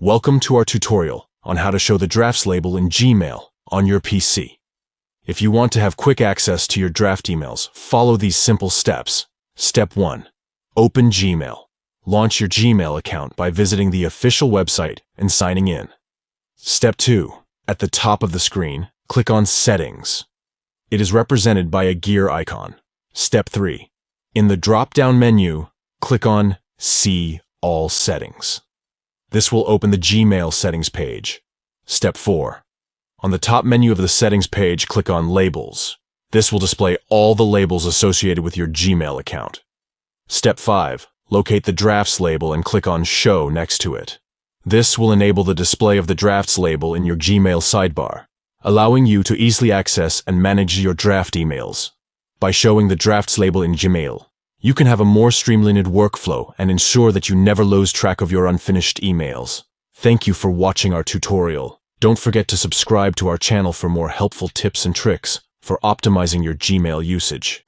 Welcome to our tutorial on how to show the drafts label in Gmail on your PC. If you want to have quick access to your draft emails, follow these simple steps. Step 1. Open Gmail. Launch your Gmail account by visiting the official website and signing in. Step 2. At the top of the screen, click on Settings. It is represented by a gear icon. Step 3. In the drop-down menu, click on See All Settings. This will open the Gmail settings page. Step 4. On the top menu of the settings page, click on Labels. This will display all the labels associated with your Gmail account. Step 5. Locate the Drafts label and click on Show next to it. This will enable the display of the Drafts label in your Gmail sidebar, allowing you to easily access and manage your draft emails. By showing the Drafts label in Gmail, you can have a more streamlined workflow and ensure that you never lose track of your unfinished emails. Thank you for watching our tutorial. Don't forget to subscribe to our channel for more helpful tips and tricks for optimizing your Gmail usage.